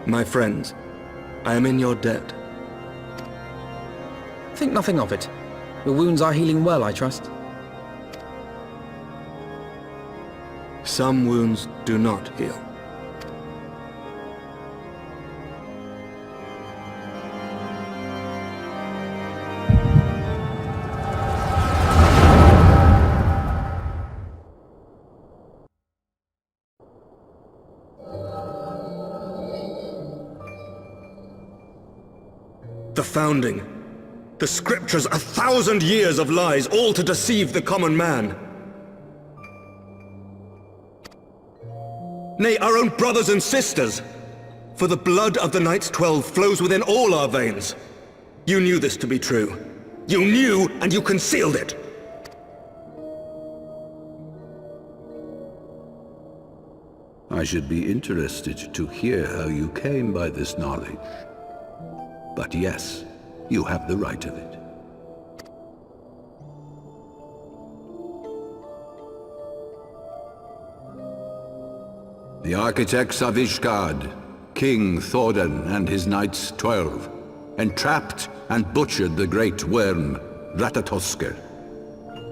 My friends, I am in your debt. Think nothing of it. Your wounds are healing well, I trust. Some wounds do not heal. The founding. The scriptures, 1,000 years of lies, all to deceive the common man. Nay, our own brothers and sisters. For the blood of the Knights 12 flows within all our veins. You knew this to be true. You knew, and you concealed it. I should be interested to hear how you came by this knowledge. But yes, you have the right of it. The architects of Ishgard, King Thordan and his Knights 12, entrapped and butchered the great worm, Ratatoskr,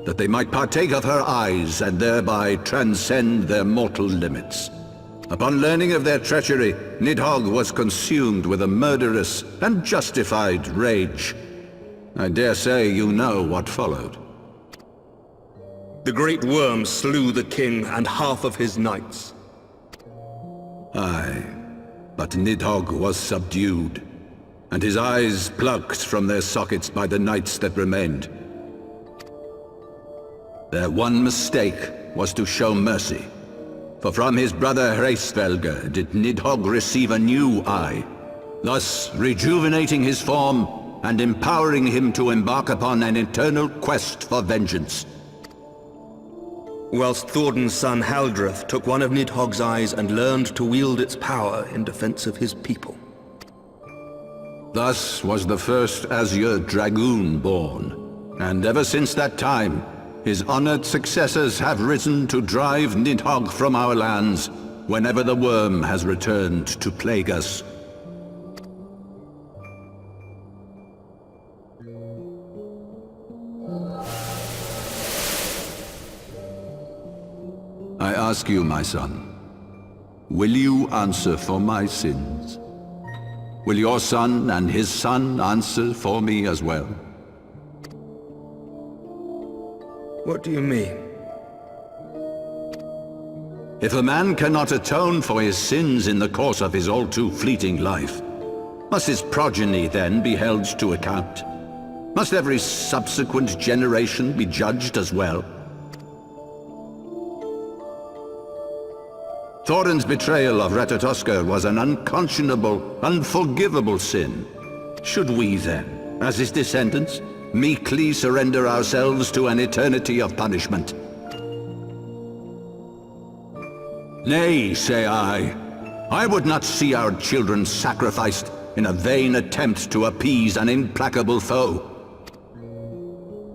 that they might partake of her eyes and thereby transcend their mortal limits. Upon learning of their treachery, Nidhogg was consumed with a murderous and justified rage. I dare say you know what followed. The great worm slew the king and half of his knights. Aye, but Nidhogg was subdued, and his eyes plucked from their sockets by the knights that remained. Their one mistake was to show mercy. For from his brother Hraesvelgr did Nidhogg receive a new eye, thus rejuvenating his form and empowering him to embark upon an eternal quest for vengeance. Whilst Thordan's son Haldreth took one of Nidhogg's eyes and learned to wield its power in defense of his people. Thus was the first Azure Dragoon born, and ever since that time, his honored successors have risen to drive Nidhogg from our lands whenever the worm has returned to plague us. I ask you, my son, will you answer for my sins? Will your son and his son answer for me as well? What do you mean? If a man cannot atone for his sins in the course of his all-too-fleeting life, must his progeny then be held to account? Must every subsequent generation be judged as well? Thordan's betrayal of Ratatoskr was an unconscionable, unforgivable sin. Should we then, as his descendants, meekly surrender ourselves to an eternity of punishment? Nay, say I would not see our children sacrificed in a vain attempt to appease an implacable foe.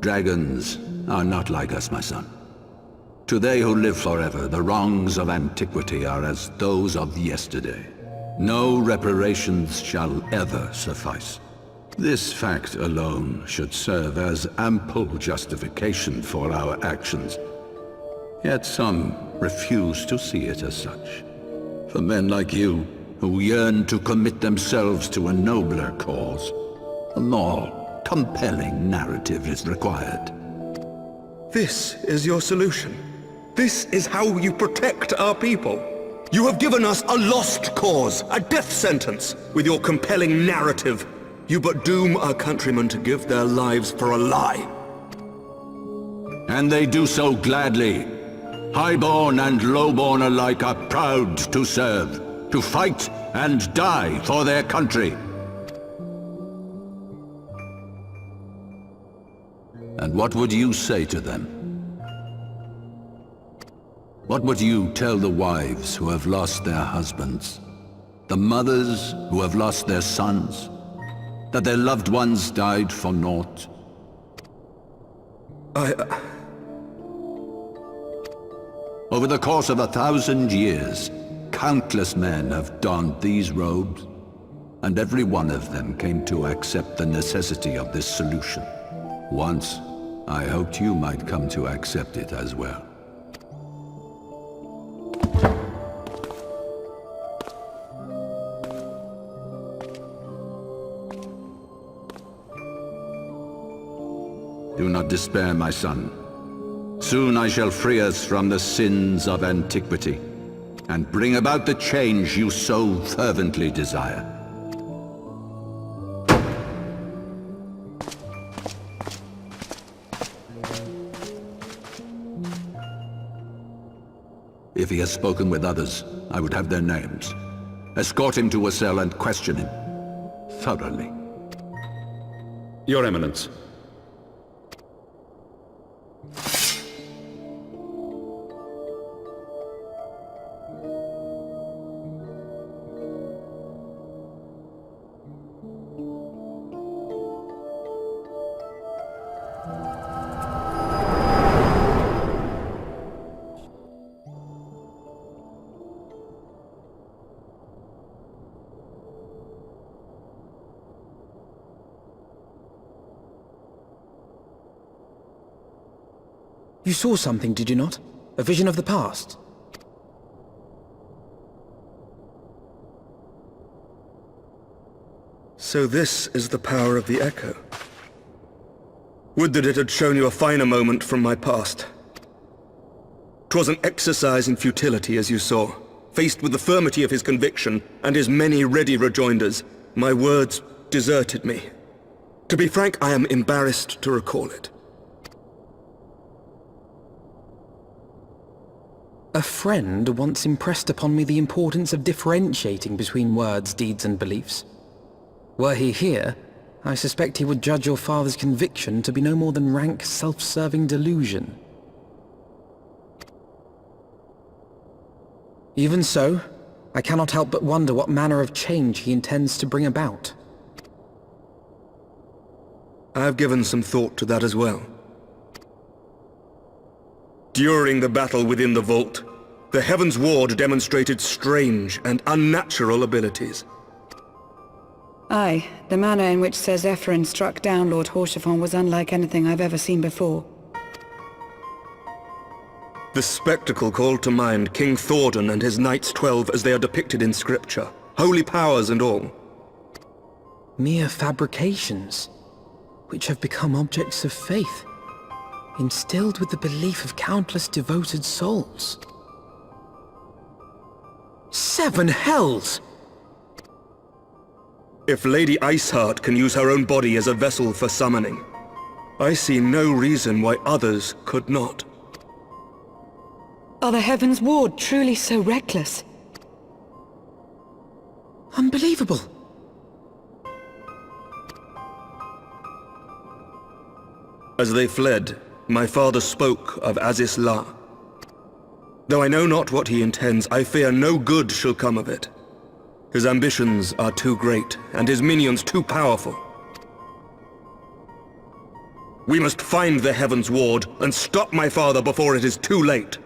Dragons are not like us, my son. To they who live forever, the wrongs of antiquity are as those of yesterday. No reparations shall ever suffice. This fact alone should serve as ample justification for our actions. Yet some refuse to see it as such. For men like you, who yearn to commit themselves to a nobler cause, a more compelling narrative is required. This is your solution. This is how you protect our people. You have given us a lost cause, a death sentence. With your compelling narrative, you but doom our countrymen to give their lives for a lie. And they do so gladly. Highborn and lowborn alike are proud to serve, to fight and die for their country. And what would you say to them? What would you tell the wives who have lost their husbands? The mothers who have lost their sons? That their loved ones died for naught? Over the course of 1,000 years, countless men have donned these robes, and every one of them came to accept the necessity of this solution. Once, I hoped you might come to accept it as well. Do not despair, my son. Soon I shall free us from the sins of antiquity, and bring about the change you so fervently desire. If he has spoken with others, I would have their names. Escort him to a cell and question him thoroughly. Your Eminence. You saw something, did you not? A vision of the past? So this is the power of the Echo. Would that it had shown you a finer moment from my past. 'Twas an exercise in futility, as you saw. Faced with the firmity of his conviction and his many ready rejoinders, my words deserted me. To be frank, I am embarrassed to recall it. A friend once impressed upon me the importance of differentiating between words, deeds, and beliefs. Were he here, I suspect he would judge your father's conviction to be no more than rank self-serving delusion. Even so, I cannot help but wonder what manner of change he intends to bring about. I have given some thought to that as well. During the battle within the vault, the Heavensward demonstrated strange and unnatural abilities. Aye, the manner in which Ser Aymeric struck down Lord Haurchefant was unlike anything I've ever seen before. The spectacle called to mind King Thordan and his Knights 12 as they are depicted in scripture, holy powers and all. Mere fabrications, which have become objects of faith, instilled with the belief of countless devoted souls. 7 hells! If Lady Iceheart can use her own body as a vessel for summoning, I see no reason why others could not. Are the Heavensward truly so reckless? Unbelievable! As they fled, my father spoke of Aziz La. Though I know not what he intends, I fear no good shall come of it. His ambitions are too great, and his minions too powerful. We must find the Heavensward and stop my father before it is too late.